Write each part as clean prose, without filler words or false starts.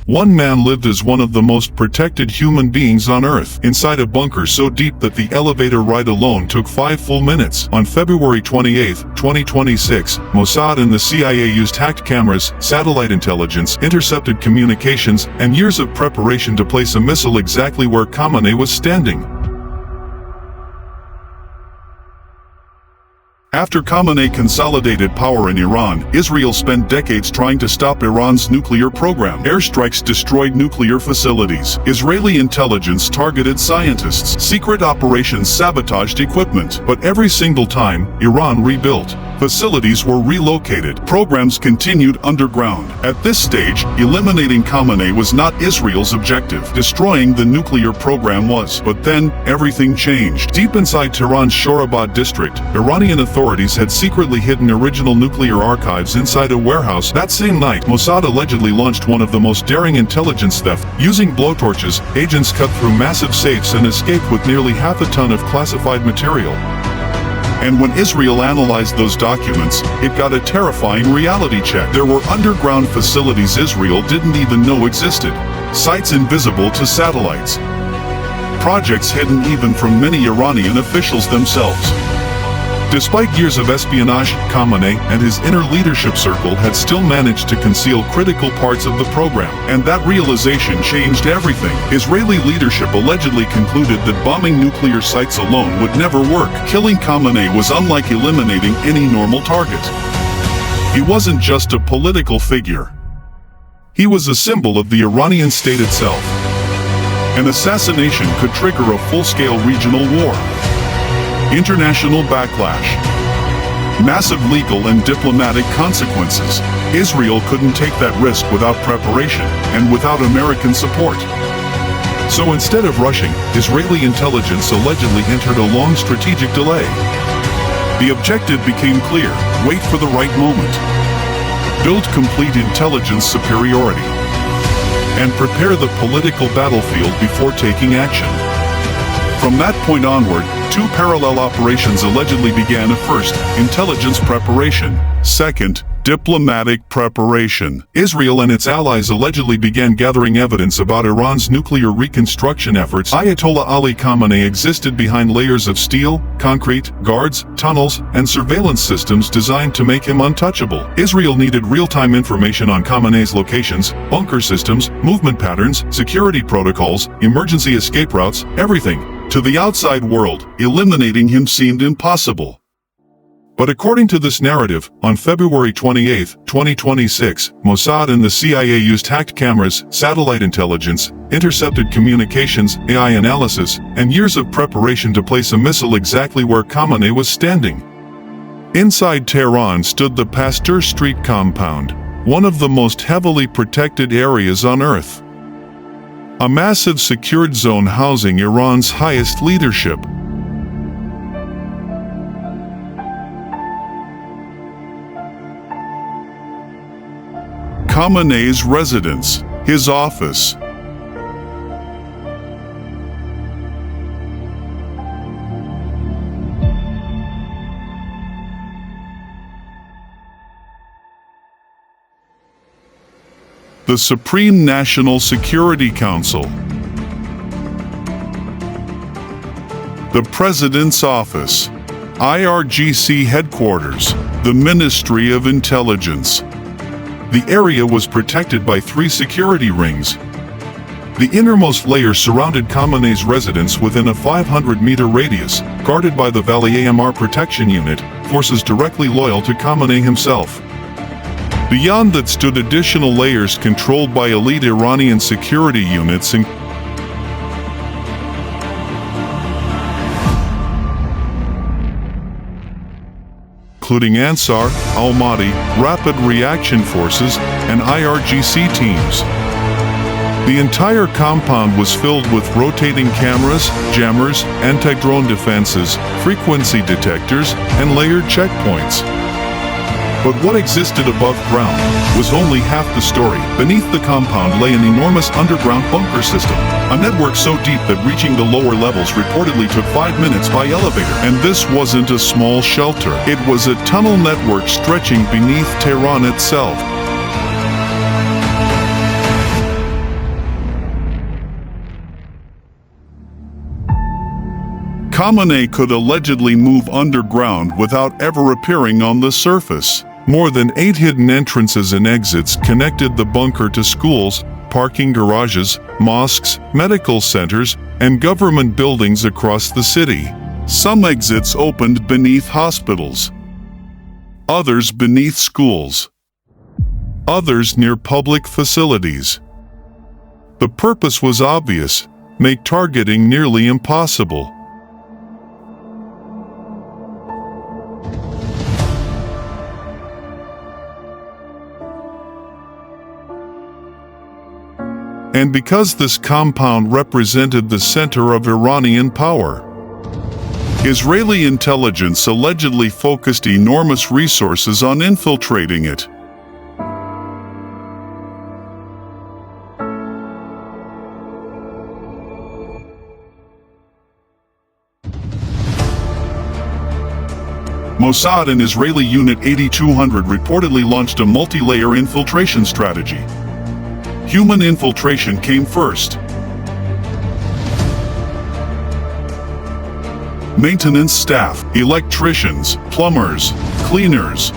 One man lived as one of the most protected human beings on Earth, inside a bunker so deep that the elevator ride alone took 5 full minutes. On February 28, 2026, Mossad and the CIA used hacked cameras, satellite intelligence, intercepted communications, and years of preparation to place a missile exactly where Khamenei was standing. After Khamenei consolidated power in Iran, Israel spent decades trying to stop Iran's nuclear program. Airstrikes destroyed nuclear facilities. Israeli intelligence targeted scientists. Secret operations sabotaged equipment. But every single time, Iran rebuilt. Facilities were relocated. Programs continued underground. At this stage, eliminating Khamenei was not Israel's objective. Destroying the nuclear program was. But then, everything changed. Deep inside Tehran's Shorabad district, Iranian authorities had secretly hidden original nuclear archives inside a warehouse. That same night, Mossad allegedly launched one of the most daring intelligence theft. Using blowtorches, agents cut through massive safes and escaped with nearly half a ton of classified material. And when Israel analyzed those documents, it got a terrifying reality check. There were underground facilities Israel didn't even know existed. Sites invisible to satellites. Projects hidden even from many Iranian officials themselves. Despite years of espionage, Khamenei and his inner leadership circle had still managed to conceal critical parts of the program. And that realization changed everything. Israeli leadership allegedly concluded that bombing nuclear sites alone would never work. Killing Khamenei was unlike eliminating any normal target. He wasn't just a political figure. He was a symbol of the Iranian state itself. An assassination could trigger a full-scale regional war. International backlash. Massive legal and diplomatic consequences. Israel couldn't take that risk without preparation and without American support. So instead of rushing, Israeli intelligence allegedly entered a long strategic delay. The objective became clear: wait for the right moment. Build complete intelligence superiority. And prepare the political battlefield before taking action. From that point onward, 2 parallel operations allegedly began. First, intelligence preparation. Second, diplomatic preparation. Israel and its allies allegedly began gathering evidence about Iran's nuclear reconstruction efforts. Ayatollah Ali Khamenei existed behind layers of steel, concrete, guards, tunnels, and surveillance systems designed to make him untouchable. Israel needed real-time information on Khamenei's locations, bunker systems, movement patterns, security protocols, emergency escape routes, everything. To the outside world, eliminating him seemed impossible. But according to this narrative, on February 28, 2026, Mossad and the CIA used hacked cameras, satellite intelligence, intercepted communications, AI analysis, and years of preparation to place a missile exactly where Khamenei was standing. Inside Tehran stood the Pasteur Street compound, one of the most heavily protected areas on Earth. A massive secured zone housing Iran's highest leadership. Khamenei's residence, his office. The Supreme National Security Council. The President's Office. IRGC Headquarters. The Ministry of Intelligence. The area was protected by 3 security rings. The innermost layer surrounded Khamenei's residence within a 500-meter radius, guarded by the Valley AMR Protection Unit, forces directly loyal to Khamenei himself. Beyond that stood additional layers controlled by elite Iranian security units including Ansar, Al-Mahdi, Rapid Reaction Forces, and IRGC teams. The entire compound was filled with rotating cameras, jammers, anti-drone defenses, frequency detectors, and layered checkpoints. But what existed above ground was only half the story. Beneath the compound lay an enormous underground bunker system, a network so deep that reaching the lower levels reportedly took 5 minutes by elevator. And this wasn't a small shelter. It was a tunnel network stretching beneath Tehran itself. Khamenei could allegedly move underground without ever appearing on the surface. More than 8 hidden entrances and exits connected the bunker to schools, parking garages, mosques, medical centers, and government buildings across the city. Some exits opened beneath hospitals, others beneath schools, others near public facilities. The purpose was obvious: make targeting nearly impossible. And because this compound represented the center of Iranian power, Israeli intelligence allegedly focused enormous resources on infiltrating it. Mossad and Israeli Unit 8200 reportedly launched a multi-layer infiltration strategy. Human infiltration came first. Maintenance staff, electricians, plumbers, cleaners.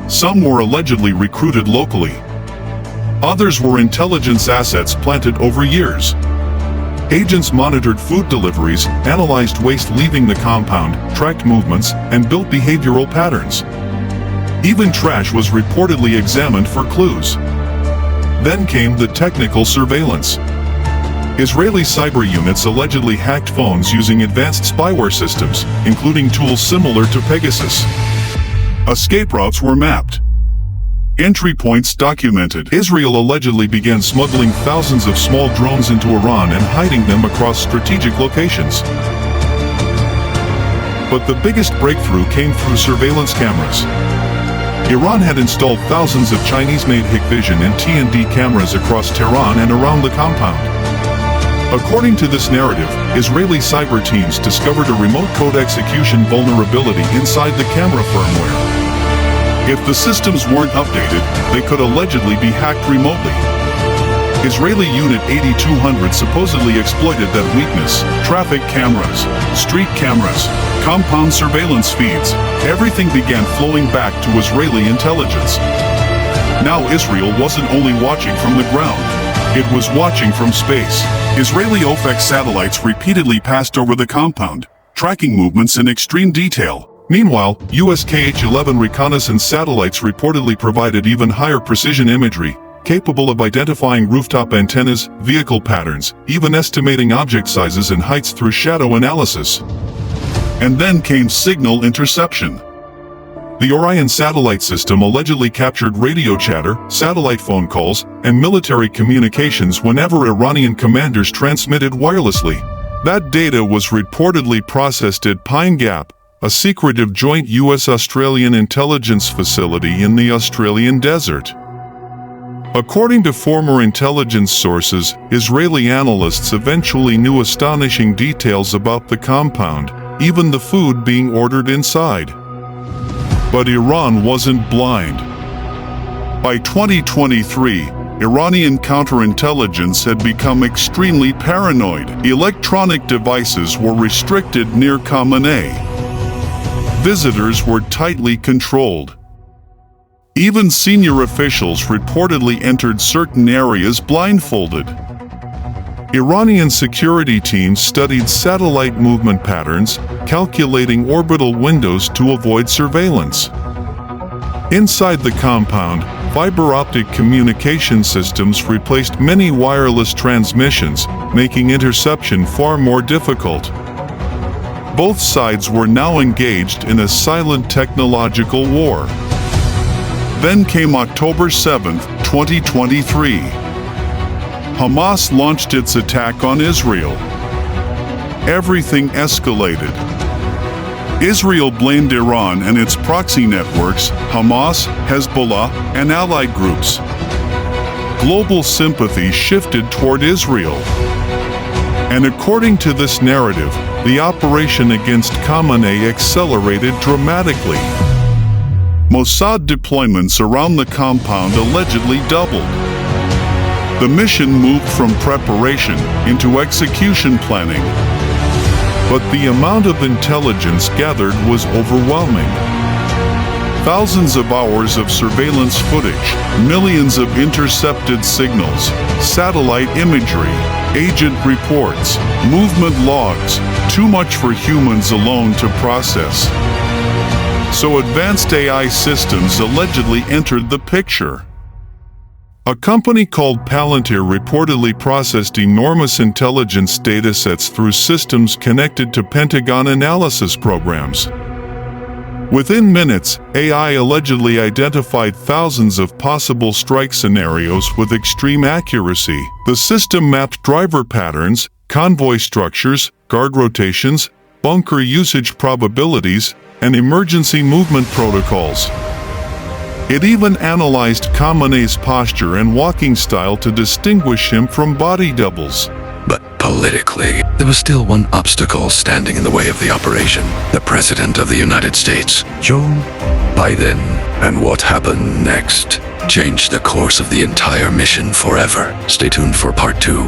Some were allegedly recruited locally. Others were intelligence assets planted over years. Agents monitored food deliveries, analyzed waste leaving the compound, tracked movements, and built behavioral patterns. Even trash was reportedly examined for clues. Then came the technical surveillance. Israeli cyber units allegedly hacked phones using advanced spyware systems, including tools similar to Pegasus. Escape routes were mapped. Entry points documented. Israel allegedly began smuggling thousands of small drones into Iran and hiding them across strategic locations. But the biggest breakthrough came through surveillance cameras. Iran had installed thousands of Chinese-made Hikvision and TND cameras across Tehran and around the compound. According to this narrative, Israeli cyber teams discovered a remote code execution vulnerability inside the camera firmware. If the systems weren't updated, they could allegedly be hacked remotely. Israeli Unit 8200 supposedly exploited that weakness. Traffic cameras, street cameras, compound surveillance feeds, everything began flowing back to Israeli intelligence. Now Israel wasn't only watching from the ground, it was watching from space. Israeli OFAC satellites repeatedly passed over the compound, tracking movements in extreme detail. Meanwhile, US KH-11 reconnaissance satellites reportedly provided even higher precision imagery, capable of identifying rooftop antennas, vehicle patterns, even estimating object sizes and heights through shadow analysis. And then came signal interception. The Orion satellite system allegedly captured radio chatter, satellite phone calls, and military communications whenever Iranian commanders transmitted wirelessly. That data was reportedly processed at Pine Gap, a secretive joint US-Australian intelligence facility in the Australian desert. According to former intelligence sources, Israeli analysts eventually knew astonishing details about the compound, even the food being ordered inside. But Iran wasn't blind. By 2023, Iranian counterintelligence had become extremely paranoid. Electronic devices were restricted near Khamenei. Visitors were tightly controlled. Even senior officials reportedly entered certain areas blindfolded. Iranian security teams studied satellite movement patterns, calculating orbital windows to avoid surveillance. Inside the compound, fiber optic communication systems replaced many wireless transmissions, making interception far more difficult. Both sides were now engaged in a silent technological war. Then came October 7, 2023. Hamas launched its attack on Israel. Everything escalated. Israel blamed Iran and its proxy networks, Hamas, Hezbollah, and allied groups. Global sympathy shifted toward Israel. And according to this narrative, the operation against Khamenei accelerated dramatically. Mossad deployments around the compound allegedly doubled. The mission moved from preparation into execution planning. But the amount of intelligence gathered was overwhelming. Thousands of hours of surveillance footage, millions of intercepted signals, satellite imagery, agent reports, movement logs, too much for humans alone to process. So advanced AI systems allegedly entered the picture. A company called Palantir reportedly processed enormous intelligence datasets through systems connected to Pentagon analysis programs. Within minutes, AI allegedly identified thousands of possible strike scenarios with extreme accuracy. The system mapped driver patterns, convoy structures, guard rotations, bunker usage probabilities, and emergency movement protocols. It even analyzed Khamenei's posture and walking style to distinguish him from body doubles. But politically, there was still one obstacle standing in the way of the operation: the President of the United States, Joe Biden. And what happened next changed the course of the entire mission forever. Stay tuned for part 2.